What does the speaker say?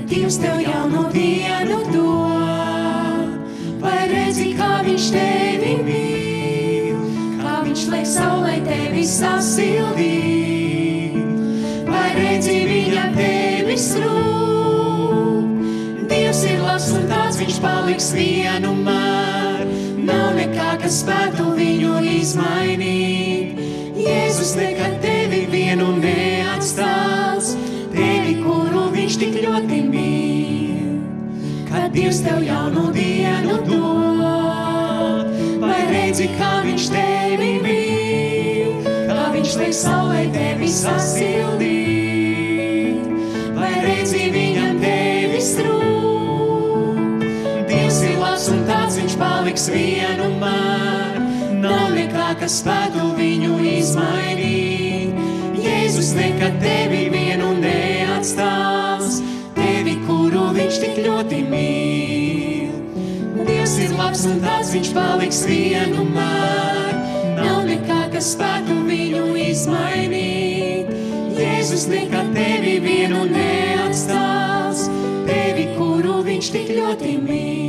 Dievs tev jaunu dienu dod, vai redzi, kā viņš tevi mīl, kā viņš liek saulē tevi sasildīt, vai redzi, viņa tevis rūp. Dievs ir labs un tāds viņš paliks vienmēr, nav nekā, kas spētu viņu izmainīt. Jēzus nekad tevi vienu neatstās, tevi, kuru viņš tik ļoti mīl. Kad Dievs tev jaunu dienu dod, vai redzi, kā viņš tevi mīl, kā viņš liek saulē tevi sasildīt, vai redzi, viņam tevis rūp. Dievs ir labs un tāds viņš paliks vienmēr, nav nekā, kas spētu viņu izmainīt. Jēzus nekad tevi vienu neatstās, tevi, kuru viņš tik ļoti mīl. Dievs ir labs un tāds viņš paliks vienmēr, nav nekā, kas spētu viņu izmainīt. Jēzus nekad tevi vienu neatstās, tevi, kuru viņš tik ļoti mīl.